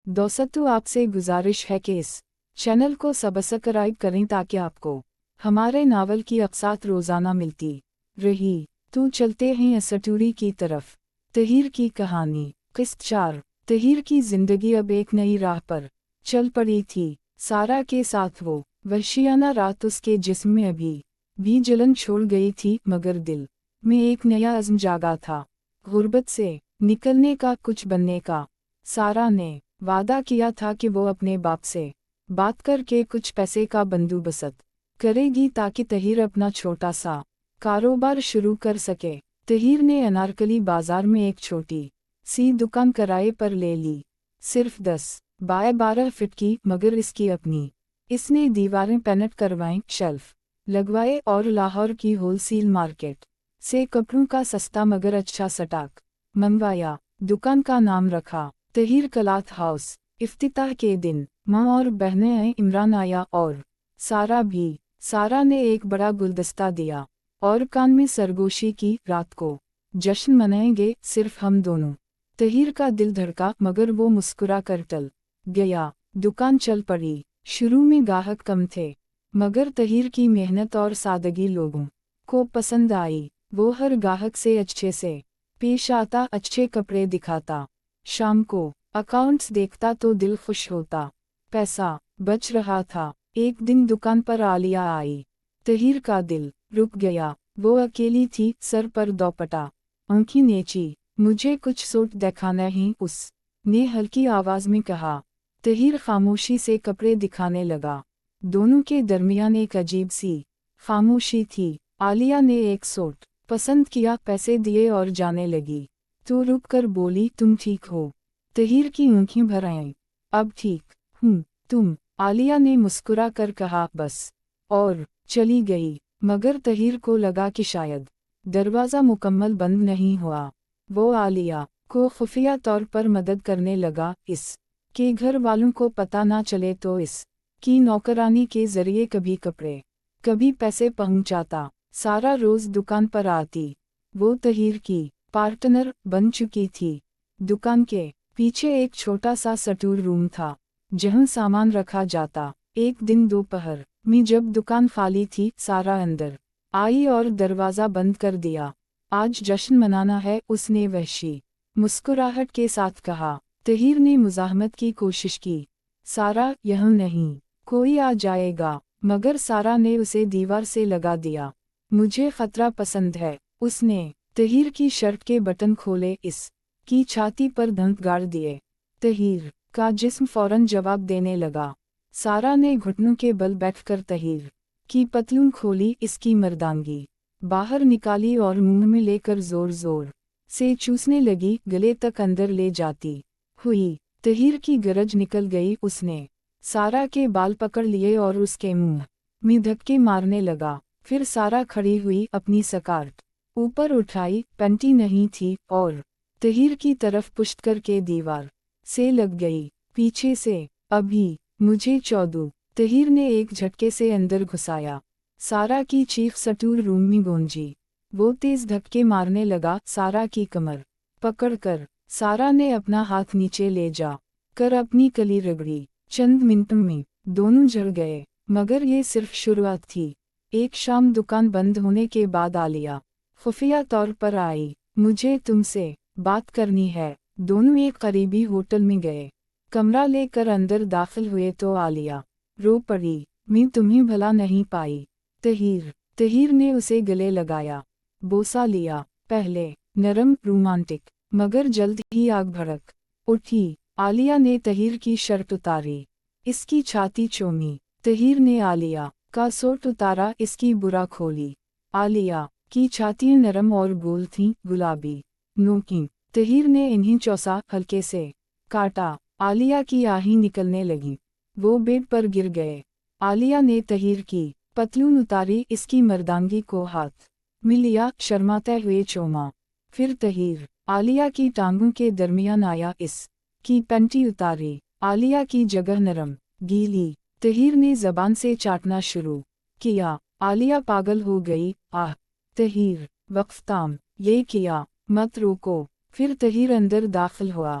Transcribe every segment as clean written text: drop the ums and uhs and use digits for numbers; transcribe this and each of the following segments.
दोस्तों, आपसे गुजारिश है कि इस चैनल को सब्सक्राइब करें ताकि आपको हमारे नावल की अक्सात रोज़ाना मिलती रही। तो चलते हैं स्टोरी की तरफ। तहीर की कहानी। किस्त 4। तहीर की जिंदगी अब एक नई राह पर चल पड़ी थी। सारा के साथ वो वहशियाना रात उसके जिस्म में अभी भी जलन छोड़ गई थी, मगर दिल में एक नया अज़्म जागा था, गुर्बत से निकलने का, कुछ बनने का। सारा ने वादा किया था कि वो अपने बाप से बात करके कुछ पैसे का बंदोबस्त करेगी ताकि तहीर अपना छोटा सा कारोबार शुरू कर सके। तहीर ने अनारकली बाजार में एक छोटी सी दुकान किराए पर ले ली, सिर्फ 10 बाय 12 फीट की, मगर इसकी अपनी। इसने दीवारें पेंट करवाईं, शेल्फ लगवाए और लाहौर की होलसेल मार्केट से कपड़ों का सस्ता मगर अच्छा स्टॉक मंगवाया। दुकान का नाम रखा तहीर क्लॉथ हाउस। इफ्तिताह के दिन माँ और बहनें आए, इमरान आया और सारा भी। सारा ने एक बड़ा गुलदस्ता दिया और कान में सरगोशी की, रात को जश्न मनाएंगे, सिर्फ हम दोनों। तहीर का दिल धड़का, मगर वो मुस्कुरा कर टल गया। दुकान चल पड़ी। शुरू में गाहक कम थे, मगर तहीर की मेहनत और सादगी लोगों को पसंद आई। वो हर गाहक से अच्छे से पेश आता, अच्छे कपड़े दिखाता। शाम को अकाउंट्स देखता तो दिल खुश होता। पैसा बच रहा था। एक दिन दुकान पर आलिया आई। तहीर का दिल रुक गया। वो अकेली थी, सर पर दोपट्टा, आंखें नीची। मुझे कुछ सूट दिखाना है, उसने हल्की आवाज में कहा। तहीर खामोशी से कपड़े दिखाने लगा। दोनों के दरमियान एक अजीब सी खामोशी थी। आलिया ने एक सूट पसंद किया, पैसे दिए और जाने लगी। तो रुक कर बोली, तुम ठीक हो? तहीर की आंखें भर आईं। अब ठीक हूँ, तुम? आलिया ने मुस्कुरा कर कहा, बस, और चली गई। मगर तहीर को लगा कि शायद दरवाज़ा मुकम्मल बंद नहीं हुआ। वो आलिया को खुफिया तौर पर मदद करने लगा, इस के घर वालों को पता ना चले तो इस की नौकरानी के जरिए कभी कपड़े कभी पैसे पहुंचाता। सारा रोज़ दुकान पर आती। वो तहीर की पार्टनर बन चुकी थी। दुकान के पीछे एक छोटा सा स्टोर रूम था जहां सामान रखा जाता। एक दिन दोपहर में जब दुकान खाली थी, सारा अंदर आई और दरवाज़ा बंद कर दिया। आज जश्न मनाना है, उसने वहशी मुस्कुराहट के साथ कहा। तहीर ने मुज़ाहमत की कोशिश की। सारा, यहाँ नहीं, कोई आ जाएगा। मगर सारा ने उसे दीवार से लगा दिया। मुझे खतरा पसंद है, उसने तहीर की शर्ट के बटन खोले, इस की छाती पर धंध गाड़ दिए। तहीर का जिस्म फौरन जवाब देने लगा। सारा ने घुटनों के बल बैठकर तहीर की पतलून खोली, इसकी मर्दांगी बाहर निकाली और मुंह में लेकर जोर जोर से चूसने लगी, गले तक अंदर ले जाती हुई। तहीर की गरज निकल गई। उसने सारा के बाल पकड़ लिए और उसके मुंह में धक्के मारने लगा। फिर सारा खड़ी हुई, अपनी स्कर्ट ऊपर उठाई, पैंटी नहीं थी, और तहीर की तरफ पुश्त करके दीवार से लग गई पीछे से। अभी मुझे चौदू। तहीर ने एक झटके से अंदर घुसाया। सारा की चीख स्टोर रूम में गूंजी। वो तेज धक्के मारने लगा, सारा की कमर पकड़कर। सारा ने अपना हाथ नीचे ले जा कर अपनी कली रगड़ी। चंद मिनटों में दोनों जल गए, मगर ये सिर्फ शुरुआत थी। एक शाम दुकान बंद होने के बाद आलिया खुफिया तौर पर आई। मुझे तुमसे बात करनी है। दोनों एक करीबी होटल में गए। कमरा लेकर अंदर दाखिल हुए तो आलिया रो पड़ी। मैं तुम्हें भला नहीं पाई तहीर ने उसे गले लगाया, बोसा लिया। पहले नरम रोमांटिक, मगर जल्द ही आग भड़क उठी। आलिया ने तहीर की शर्ट उतारी, इसकी छाती चूमी। तहीर ने आलिया का सूट उतारा, इसकी बुरा खोली। आलिया की छातियाँ नरम और गोल थीं, गुलाबी नोकीं। तहीर ने इन्हें चौसा, हल्के से काटा। आलिया की आही निकलने लगी। वो बेड पर गिर गए। आलिया ने तहीर की पतलून उतारी, इसकी मर्दांगी को हाथ में लिया, शर्माते हुए चूमा। फिर तहीर आलिया की टांगों के दरमियान आया, इस की पैंटी उतारी। आलिया की जगह नरम गीली। तहीर ने जबान से चाटना शुरू किया। आलिया पागल हो गई। आह! तहीर वक्फताम, ये किया, मत रोको। फिर तहीर अंदर दाखिल हुआ,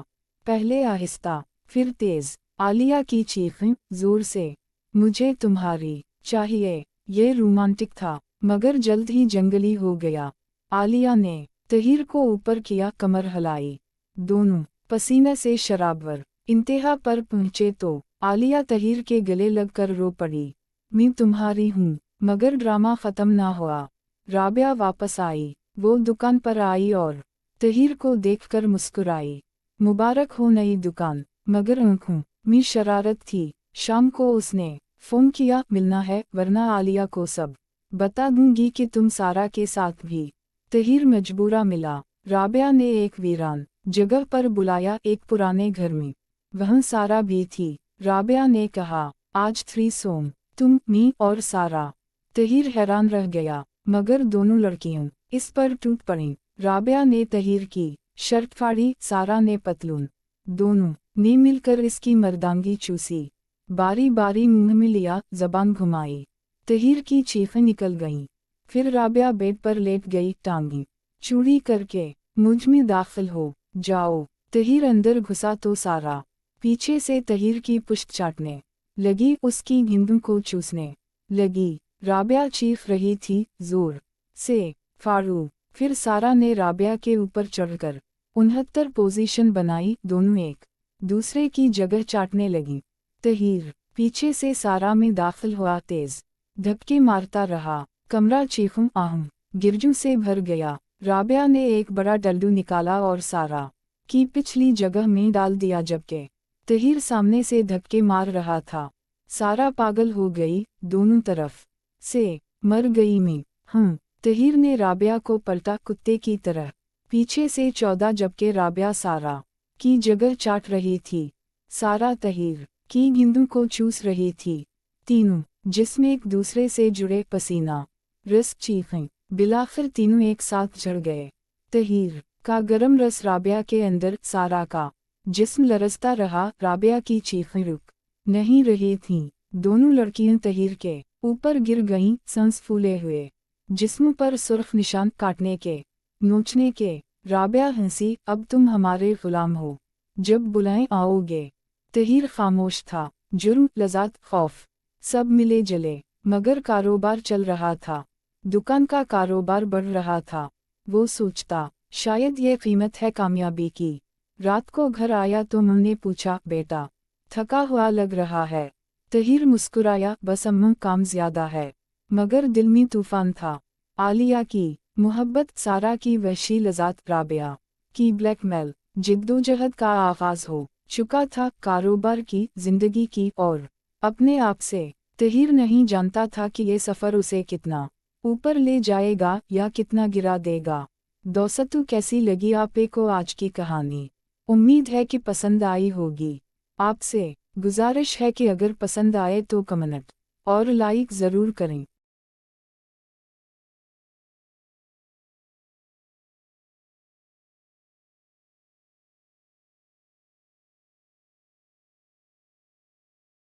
पहले आहिस्ता फिर तेज आलिया की चीखें जोर से, मुझे तुम्हारी चाहिए। ये रोमांटिक था, मगर जल्द ही जंगली हो गया। आलिया ने तहीर को ऊपर किया, कमर हिलाई। दोनों पसीने से शराबवर इंतहा पर पहुंचे तो आलिया तहीर के गले लगकर रो पड़ी। मैं तुम्हारी हूँ। मगर ड्रामा खत्म ना हुआ। राबिया वापस आई। वो दुकान पर आई और तहीर को देखकर मुस्कुराई। मुबारक हो नई दुकान। मगर आंखों में शरारत थी। शाम को उसने फोन किया, मिलना है वरना आलिया को सब बता दूंगी कि तुम सारा के साथ भी। तहीर मजबूरा मिला। राबिया ने एक वीरान जगह पर बुलाया, एक पुराने घर में। वहाँ सारा भी थी। राबिया ने कहा, आज 3 सोम, तुम, मैं और सारा। तहीर हैरान रह गया, मगर दोनों लड़कियों इस पर टूट पड़ी। राबिया ने तहीर की शर्ट फाड़ी, सारा ने पतलून। दोनों ने मिलकर इसकी मर्दांगी चूसी। बारी बारी मुंह में लिया, जबान घुमाई। तहीर की चीखें निकल गईं। फिर राबिया बेड पर लेट गई, टांगें चूड़ी करके, मुझ में दाखिल हो जाओ। तहीर अंदर घुसा तो सारा पीछे से तहीर की पुश्त चाटने लगी, उसकी गिंदों को चूसने लगी। राबिया चीख रही थी, जोर से, फाड़ू। फिर सारा ने राबिया के ऊपर चढ़कर 69 पोजीशन बनाई। दोनों एक दूसरे की जगह चाटने लगी। तहीर पीछे से सारा में दाखिल हुआ, तेज धक्के मारता रहा। कमरा चीखों आहूं गिरजों से भर गया। राबिया ने एक बड़ा डल्डू निकाला और सारा की पिछली जगह में डाल दिया, जबकि तहीर सामने से धक्के मार रहा था। सारा पागल हो गई, दोनों तरफ से मर गई मैं। तहीर ने राबिया को पलटा, कुत्ते की तरह पीछे से 14, जबकि राबिया सारा की जगह चाट रही थी। सारा तहीर की गिंदों को चूस रही थी। तीनों जिसमें एक दूसरे से जुड़े, पसीना रस चीखें। बिलाखिर तीनों एक साथ झड़ गए। तहीर का गरम रस राबिया के अंदर, सारा का जिस्म लरसता रहा। राबिया की चीखें रुक नहीं रही थीं। दोनों लड़कियां तहीर के ऊपर गिर गईं, सांस फूले हुए जिस्म पर सुर्ख निशान, काटने के, नोचने के। राबिया हंसी, अब तुम हमारे गुलाम हो, जब बुलाएं आओगे। तहीर खामोश था। जुर्म, लज़्ज़त, खौफ सब मिले जले, मगर कारोबार चल रहा था। दुकान का कारोबार बढ़ रहा था। वो सोचता, शायद ये कीमत है कामयाबी की। रात को घर आया तो हमने पूछा, बेटा थका हुआ लग रहा है। तहीर मुस्कुराया, बस अम्मू काम ज्यादा है। मगर दिल में तूफान था। आलिया की मोहब्बत, सारा की वहशी लज़्ज़त, राबिया की ब्लैकमेल। जिद्दोजहद का आगाज हो चुका था, कारोबार की, जिंदगी की और अपने आप से। तहीर नहीं जानता था कि ये सफ़र उसे कितना ऊपर ले जाएगा या कितना गिरा देगा। दोस्तों, कैसी लगी आपे को आज की कहानी? उम्मीद है कि पसंद आई होगी। आपसे गुजारिश है कि अगर पसंद आए तो कमेंट और लाइक ज़रूर करें।